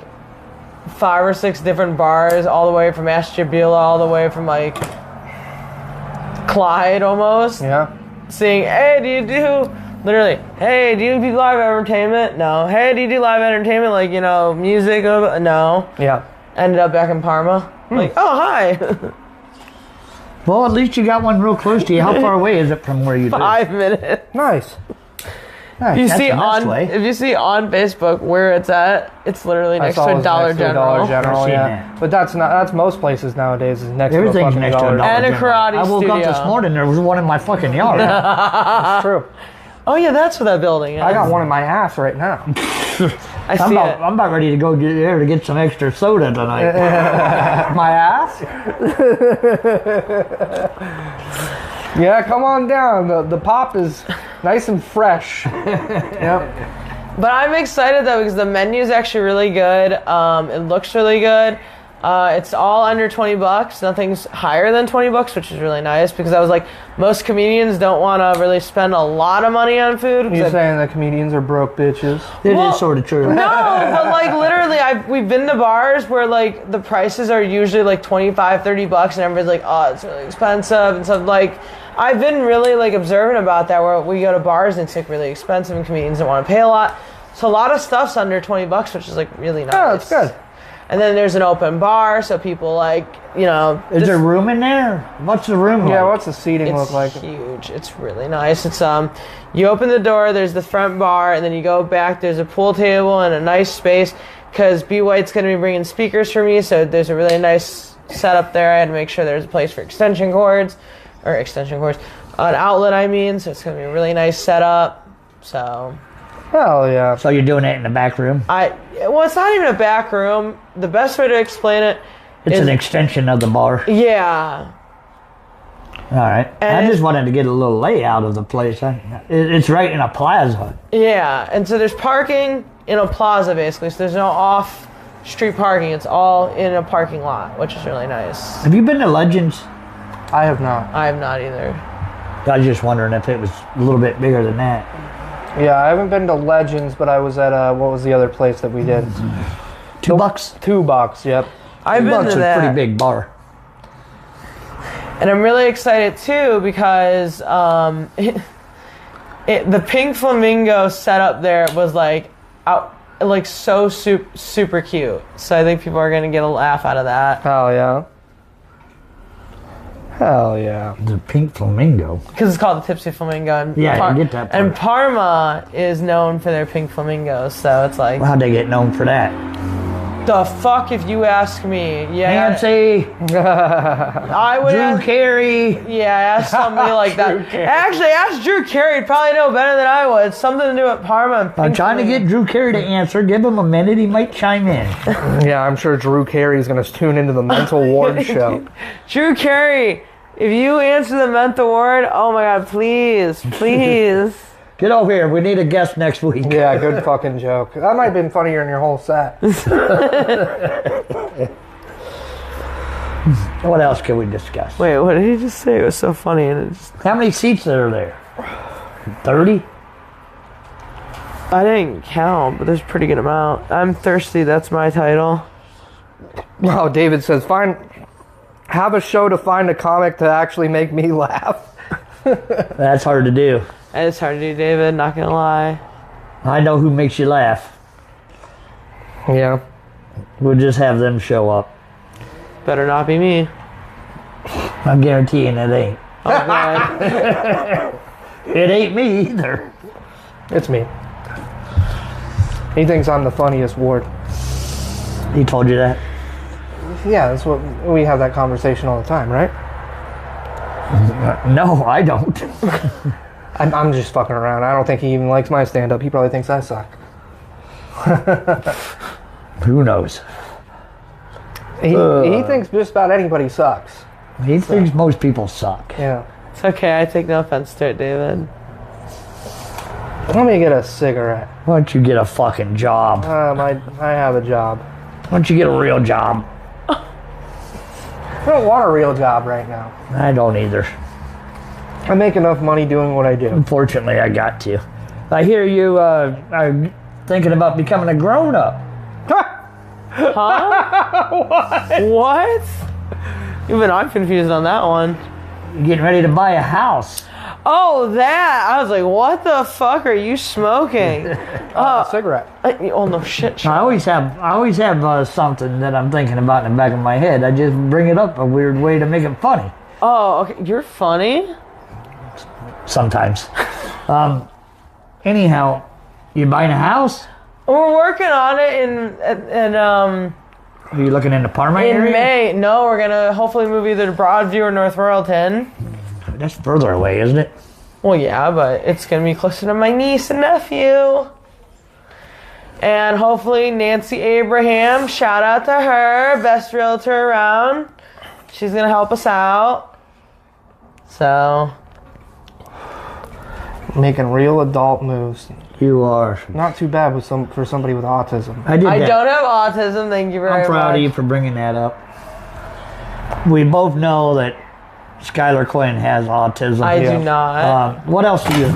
5 or 6 different bars, all the way from Ashtabula, all the way from like Clyde almost. Yeah. Saying, hey, do you do live entertainment? No. Hey, do you do live entertainment, like, you know, music? No. Yeah. Ended up back in Parma. Like, oh, hi. Well, at least you got one real close to you. How far away is it from where you live? 5 minutes. Nice. Nice. If you see on Facebook where it's at, it's literally next to a Dollar General. Yeah. But that's most places nowadays is next Everything's to a next to a Dollar Dollar And a General. karate I woke up studio. this morning, there was one in my fucking yard. That's true. Oh yeah, that's what that building is. I got one in my ass right now. I see it. I'm about ready to go there to get some extra soda tonight. My ass? Yeah, come on down. The pop is nice and fresh. Yep. But I'm excited though because the menu is actually really good. It looks really good. It's all under $20. Nothing's higher than $20, which is really nice because I was like, most comedians don't want to really spend a lot of money on food. You saying that comedians are broke bitches? It is sort of true. No, but like literally, we've been to bars where like the prices are usually like $25, $30, and everybody's like, oh, it's really expensive and stuff. Like, I've been really like observant about that where we go to bars and it's like really expensive and comedians don't want to pay a lot. So a lot of stuff's under $20, which is like really nice. Oh, that's good. And then there's an open bar, so people like, you know. Is there room in there? What's the room like? Yeah, what's the seating look like? It's huge. It's really nice. It's you open the door, there's the front bar, and then you go back, there's a pool table and a nice space because B. White's going to be bringing speakers for me, so there's a really nice setup there. I had to make sure there's a place for extension cords, an outlet I mean, so it's going to be a really nice setup. So... Hell yeah. So you're doing it in the back room? Well, it's not even a back room. The best way to explain it It's is... an extension of the bar. Yeah. All right. And I just wanted to get a little layout of the place. It's right in a plaza. Yeah, and so there's parking in a plaza, basically. So there's no off-street parking. It's all in a parking lot, which is really nice. Have you been to Legends? I have not. I have not either. I was just wondering if it was a little bit bigger than that. Yeah, I haven't been to Legends, but I was at, what was the other place that we did? $2? $2, yep. I've been $2 to is that. a pretty big bar. And I'm really excited, too, because the Pink Flamingo setup there was, like so super cute. So I think people are going to get a laugh out of that. Hell yeah. Hell yeah. The Pink Flamingo. Because it's called the Tipsy Flamingo. And Yeah, I get that part. And Parma is known for their pink flamingos, so it's like... How'd they get known for that? The fuck if you ask me. Yeah. Nancy, I would Drew ask, Carey. yeah, ask somebody like that. Actually, ask Drew Carey. He'd probably know better than I would. It's something to do with Parma and I'm pink trying to get Drew Carey to answer. Give him a minute. He might chime in. Yeah, I'm sure Drew Carey's going to tune into the mental ward show. Drew Carey, if you answer the mental ward, oh my god, please. Get over here. We need a guest next week. Yeah, good fucking joke. That might have been funnier than your whole set. What else can we discuss? Wait, what did he just say? It was so funny. And it just... How many seats are there? 30? I didn't count, but there's a pretty good amount. I'm thirsty. That's my title. Wow, David says, have a show to find a comic to actually make me laugh. That's hard to do. And it's hard to do, David, not gonna lie. I know who makes you laugh. Yeah. We'll just have them show up. Better not be me. I'm guaranteeing it ain't. Oh, God. It ain't me either. It's me. He thinks I'm the funniest ward. He told you that? Yeah, that's what we have that conversation all the time, right? No, I don't. I'm just fucking around. I don't think he even likes my stand-up. He probably thinks I suck. Who knows? He thinks just about anybody sucks. He thinks most people suck. Yeah. It's okay. I take no offense to it, David. Let me get a cigarette. Why don't you get a fucking job? I have a job. Why don't you get a real job? I don't want a real job right now. I don't either. I make enough money doing what I do. Unfortunately, I got to. I hear you are thinking about becoming a grown-up. Huh? What? Even I'm confused on that one. You're getting ready to buy a house. Oh, that! I was like, what the fuck are you smoking? Cigarette. Oh, no shit. I always have something that I'm thinking about in the back of my head. I just bring it up a weird way to make it funny. Oh, okay. You're funny? Sometimes. Anyhow, you buying a house? We're working on it Are you looking in the Parma in area? May. No, we're gonna hopefully move either to Broadview or North Royalton. That's further away, isn't it? Well, yeah, but it's gonna be closer to my niece and nephew. And hopefully Nancy Abraham, shout out to her, best realtor around. She's gonna help us out. So, Making real adult moves. You are. Not too bad for somebody with autism. I I don't have autism, thank you very much. I'm proud of you for bringing that up. We both know that Schyler Quinn has autism. I do not. What else do you?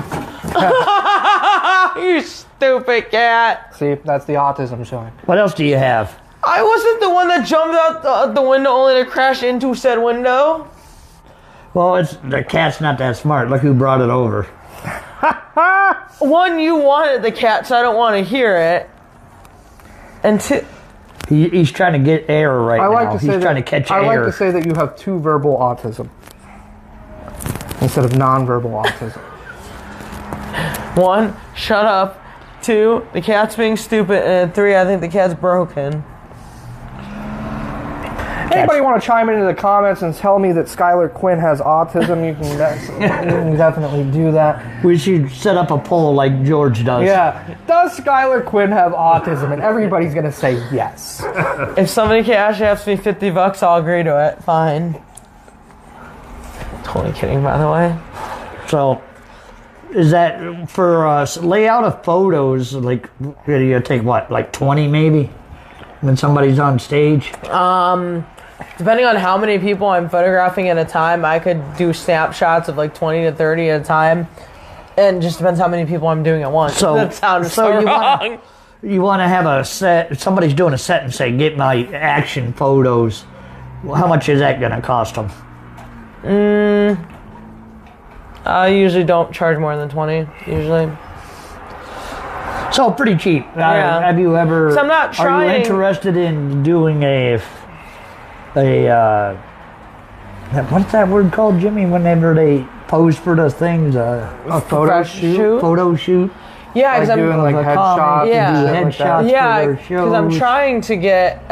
You stupid cat. See, that's the autism showing. What else do you have? I wasn't the one that jumped out the window only to crash into said window. Well, the cat's not that smart. Look who brought it over. One, you wanted the cat, so I don't want to hear it. And two, He's trying to get air right now. To say He's trying to catch I air. like to say that you have two verbal autism instead of nonverbal autism. one, shut up. Two, the cat's being stupid. And three, I think the cat's broken. Anybody want to chime into the comments and tell me that Schyler Quinn has autism? You can definitely do that. We should set up a poll like George does. Yeah. Does Schyler Quinn have autism? And everybody's going to say yes. If somebody cash apps me $50, I'll agree to it. Fine. Totally kidding, by the way. So, is that for layout of photos? Like, you take what, like 20 maybe, when somebody's on stage? Depending on how many people I'm photographing at a time, I could do snapshots of like 20 to 30 at a time. And just depends how many people I'm doing at once. So that sounds so wrong. You want to have a set? Somebody's doing a set and say, "Get my action photos." Well, how much is that going to cost them? I usually don't charge more than 20. Usually. So pretty cheap. Yeah. Have you ever? 'Cause I'm not Are you trying- interested in doing what's that word called, Jimmy? Whenever they pose for those things, A photo shoot? photo shoot. Yeah, because Like doing like of a headshots comic, Yeah. and do shit like that. headshots yeah, for their because I'm shows. trying to get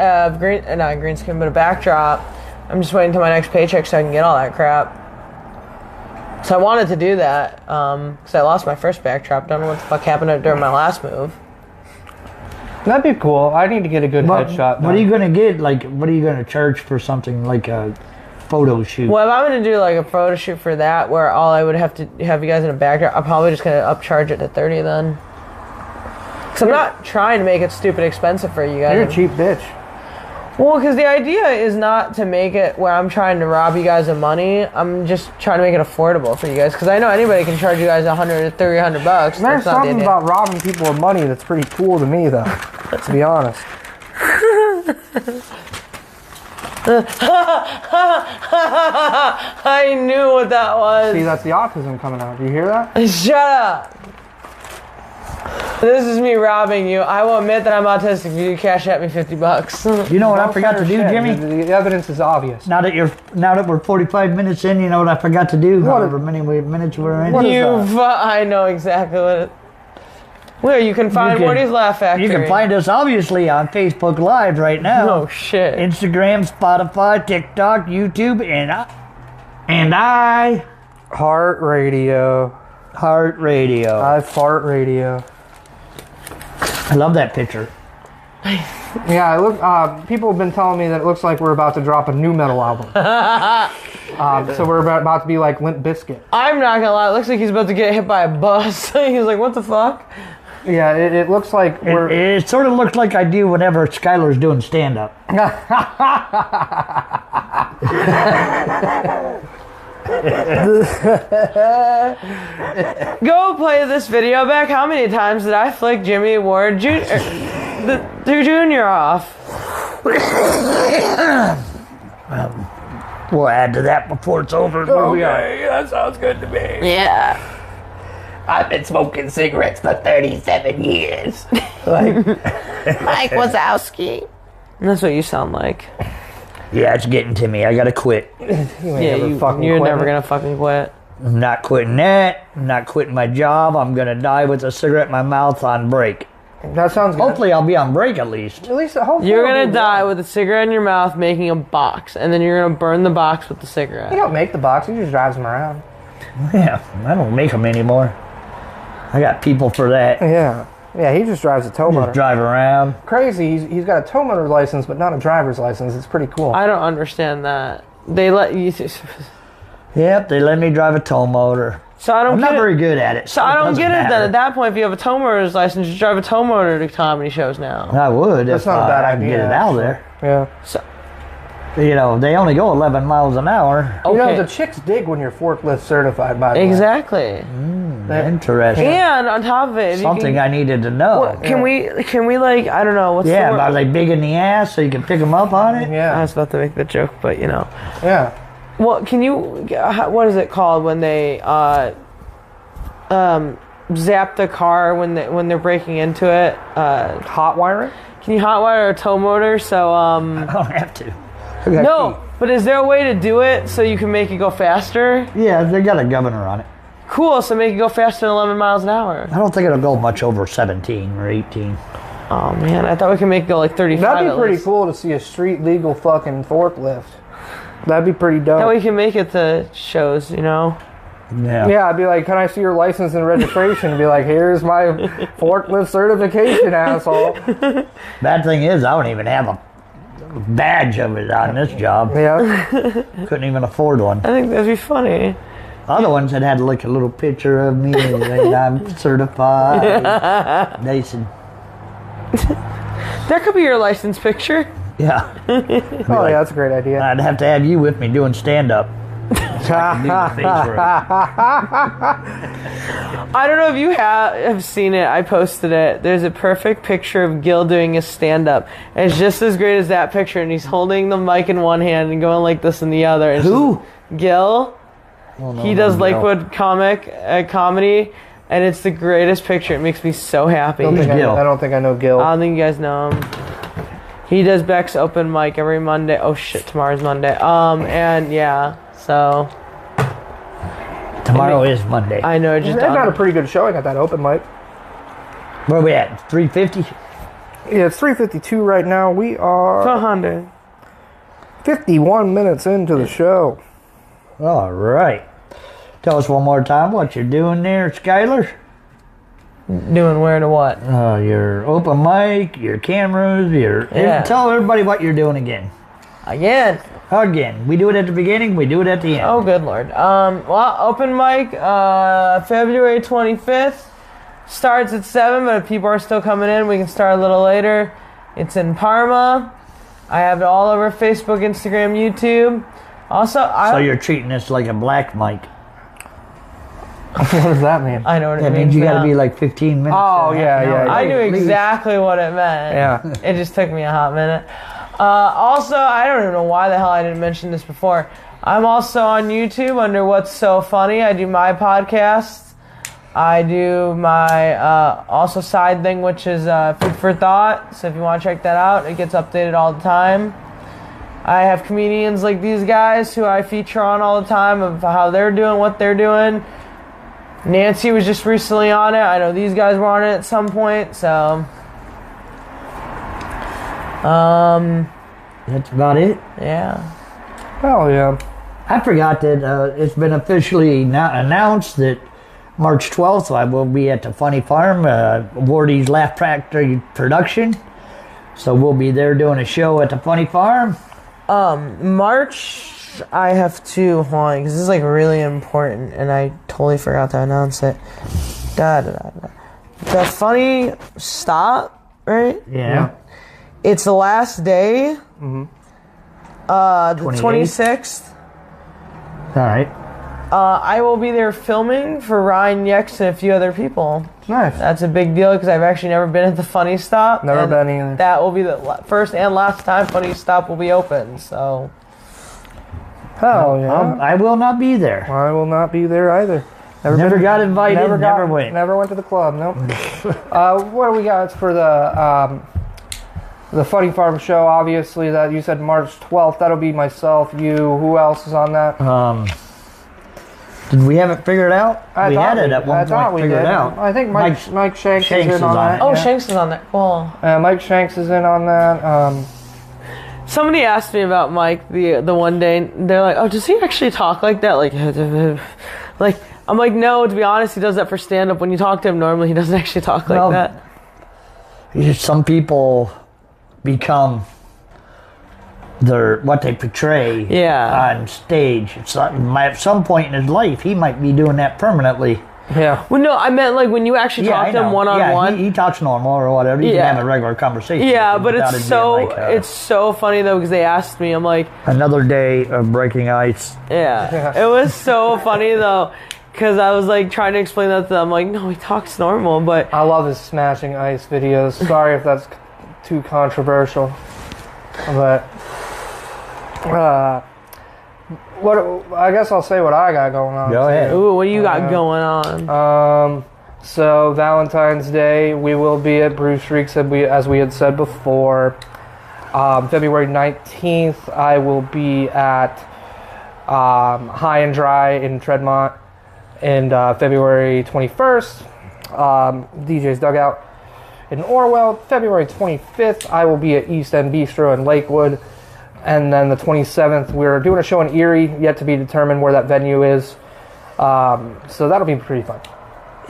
not green screen, but a backdrop. I'm just waiting until my next paycheck so I can get all that crap. So I wanted to do that because I lost my first backdrop. Don't know what the fuck happened during my last move. That'd be cool. I need to get a good headshot. What are you gonna get? Like, what are you gonna charge for something like a photo shoot? Well, if I'm going to do like a photo shoot for that, where all I would have to have you guys in a backdrop, I'm probably just going to upcharge it to 30 then. Because I'm not trying to make it stupid expensive for you guys. You're a cheap bitch. Well, because the idea is not to make it where I'm trying to rob you guys of money. I'm just trying to make it affordable for you guys. Because I know anybody can charge you guys $100 to $300. There's That's not the something idea. about robbing people of money that's pretty cool to me, though. To be honest. I knew what that was. See, that's the autism coming out. Do you hear that? Shut up. This is me robbing you. I will admit that I'm autistic if you cash at me $50. You know what I Don't forgot to do, shit. Jimmy? The evidence is obvious. Now that we're 45 minutes in, you know what I forgot to do? What? However many minutes we're in. What is that? I know exactly what it. Where you can find can- Morty's Laugh Factory. You can find us obviously on Facebook Live right now. Oh shit. Instagram, Spotify, TikTok, YouTube, and I Heart radio. Heart Radio. I fart radio. I love that picture. Yeah, people have been telling me that it looks like we're about to drop a new metal album. So we're about to be like Limp Bizkit. I'm not gonna lie, it looks like he's about to get hit by a bus. He's like, what the fuck? Yeah, it looks like we're... It sort of looks like I do whenever Schyler's doing stand-up. Go play this video back. How many times did I flick Jimmy Ward the Junior off? We'll add to that before it's over. Okay, that sounds good to me. Yeah. I've been smoking cigarettes for 37 years. Mike Wazowski. That's what you sound like. Yeah, it's getting to me. I gotta quit. You're never gonna fucking quit. I'm not quitting that. I'm not quitting my job. I'm gonna die with a cigarette in my mouth on break. That sounds good. Hopefully I'll be on break at least. Hopefully You're gonna die with a cigarette in your mouth making a box, and then you're gonna burn the box with the cigarette. You don't make the box, he just drives them around. Yeah, I don't make them anymore. I got people for that. Yeah, he just drives a tow motor. Just drive around. Crazy, he's got a tow motor license, but not a driver's license. It's pretty cool. I don't understand that. They let you... Yep, they let me drive a tow motor. So I don't I'm get not it. very good at it. So I don't get it matter. then. At that point, if you have a tow motor's license, you drive a tow motor to comedy shows now. I would. That's if not a bad I could idea, get it out of there. Yeah. So, You know, they only go 11 miles an hour. You know, okay. the chicks dig when you're forklift certified, by the way. Exactly. Interesting. And on top of it, Something I needed to know. Well, can we like, I don't know, what's the Yeah, word? about like big in the ass so you can pick them up on it. I Yeah. was about to make the joke, but you know. Yeah. Well, can you, what is it called when they zap the car when they're breaking into it? Hot wiring? Can you hotwire a tow motor so I don't have to. I got No, but is there a way to do it so you can make it go faster? key. Yeah, they got a governor on it. Cool, so make it go faster than 11 miles an hour. I don't think it'll go much over 17 or 18. Oh man, I thought we could make it go like 35. That'd be at pretty least. cool to see a street legal fucking forklift. That'd be pretty dope. That way we can make it to shows, you know? Yeah. Yeah, I'd be like, can I see your license and registration? And be like, here's my forklift certification, asshole. Bad thing is, I don't even have a badge of it on this job. Yeah. Couldn't even afford one. I think that'd be funny. Other ones that had like a little picture of me and I'm certified. They said, That could be your license picture. yeah. Oh, yeah, that's a great idea. I'd have to have you with me doing stand-up. I don't know if you have seen it. I posted it. There's a perfect picture of Gil doing his stand-up. And it's just as great as that picture. And he's holding the mic in one hand and going like this in the other. It's Who? Gil. He does no, Gil. Lakewood comedy. And it's the greatest picture. It makes me so happy. I don't Gil? think I know Gil. I don't think you guys know him. He does Beck's open mic every Monday. Oh shit, tomorrow's Monday. And yeah, so Tomorrow is Monday. I know. They've got a pretty good showing at that open mic. Where are we at? 350? Yeah, it's 3:52 right now. We are 100. 51 minutes into the show. All right. Tell us one more time what you're doing there, Schyler. Doing where to what? Your open mic, your cameras, Yeah. Tell everybody what you're doing again. Again. Again. We do it at the beginning, we do it at the end. Oh, good lord. Well, open mic, February 25th. Starts at 7, but if people are still coming in, we can start a little later. It's in Parma. I have it all over Facebook, Instagram, YouTube. Also, So you're treating this like a black mic. What does that mean? I know what it That means. means you got now. to be like 15 minutes. Oh, to yeah, half an yeah, hour yeah. I late knew at least. exactly what it meant. Yeah. It just took me a hot minute. Also, I don't even know why the hell I didn't mention this before. I'm also on YouTube under What's So Funny. I do my podcast. I do my also side thing, which is Food for Thought. So if you want to check that out, it gets updated all the time. I have comedians like these guys who I feature on all the time of how they're doing, what they're doing. Nancy was just recently on it. I know these guys were on it at some point, so That's about it. yeah. Hell yeah. I forgot that it's been officially announced that March 12th I will be at the Funny Farm, Wardy's Laugh Factory production. So we'll be there doing a show at the Funny Farm. March, I have to, hold on, because this is like really important, and I totally forgot to announce it. The Funny Stop, right? Yeah. It's the last day, the 26th. All right. I will be there filming for Ryan Yex and a few other people. Nice. That's a big deal because I've actually never been at the Funny Stop. Never been either. That will be the first and last time Funny Stop will be open. So. Hell yeah. I will not be there. I will not be there either. Never got invited. Never went. Never went to the club. Nope. What do we got for the Funny Farm show? Obviously, that you said March 12th. That'll be myself. You. Who else is on that? Did we have it figured out? We had it at one point figured out. I think Mike Shanks is in on that. Oh, yeah. Shanks is on that. Cool. Mike Shanks is in on that. Somebody asked me about Mike the one day. They're like, "Oh, does he actually talk like that?" Like I'm like, no. To be honest, he does that for stand-up. When you talk to him normally, he doesn't actually talk like that. Some people become what they portray on stage. It's like, at some point in his life, he might be doing that permanently. Yeah. Well, no, I meant like when you actually talk to him one-on-one. He talks normal or whatever. You can have a regular conversation. Yeah, but it's so funny though because they asked me. I'm like, another day of breaking ice. Yeah. It was so funny though because I was like trying to explain that to them. Like, no, he talks normal, but I love his smashing ice videos. Sorry if that's too controversial, but. What I guess I'll say what I got going on. Go ahead. Ooh, what do you got going on? So Valentine's Day, we will be at Bruce Reeks, as we had said before. February 19th, I will be at High and Dry in Treadmont. And February 21st, DJ's Dugout in Orwell. February 25th, I will be at East End Bistro in Lakewood. And then the 27th, we're doing a show in Erie, yet to be determined where that venue is. So that'll be pretty fun.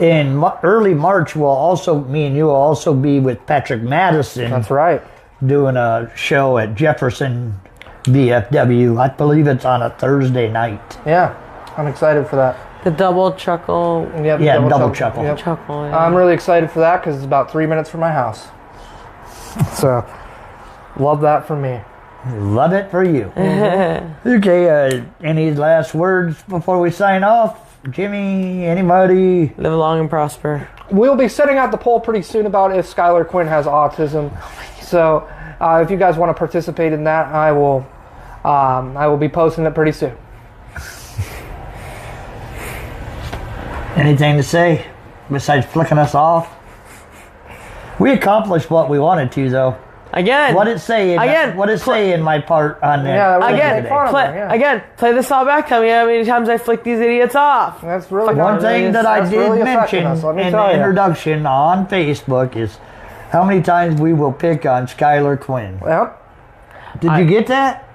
In early March, me and you will also be with Patrick Madison. That's right. Doing a show at Jefferson VFW. I believe it's on a Thursday night. Yeah, I'm excited for that. The double chuckle. Yep, double chuckle. Yep. Chuckle. Yeah. I'm really excited for that because it's about 3 minutes from my house. So, love that for me. Love it for you. Okay, any last words before we sign off? Jimmy, anybody? Live long and prosper. We'll be setting out the poll pretty soon about if Schyler Quinn has autism. So if you guys want to participate in that, I will be posting it pretty soon. Anything to say besides flicking us off? We accomplished what we wanted to, though. Again. What did it say? In my part on there? Yeah, again, play this all back. Tell me how many times I flick these idiots off. That's really one thing that I did really mention in the introduction on Facebook is how many times we will pick on Schyler Quinn. Yep. Did you get that?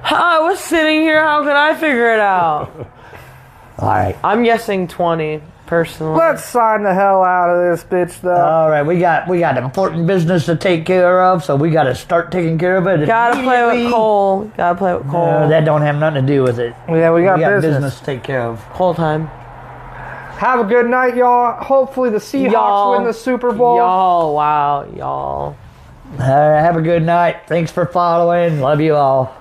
I was sitting here. How can I figure it out? All right. I'm guessing 20. Personally. Let's sign the hell out of this bitch, though. All right, we got important business to take care of, so we got to start taking care of it. Gotta play with Cole. That don't have nothing to do with it. Yeah, we got business to take care of. Cole time. Have a good night, y'all. Hopefully the Seahawks win the Super Bowl. Y'all, wow, y'all. Have a good night. Thanks for following. Love you all.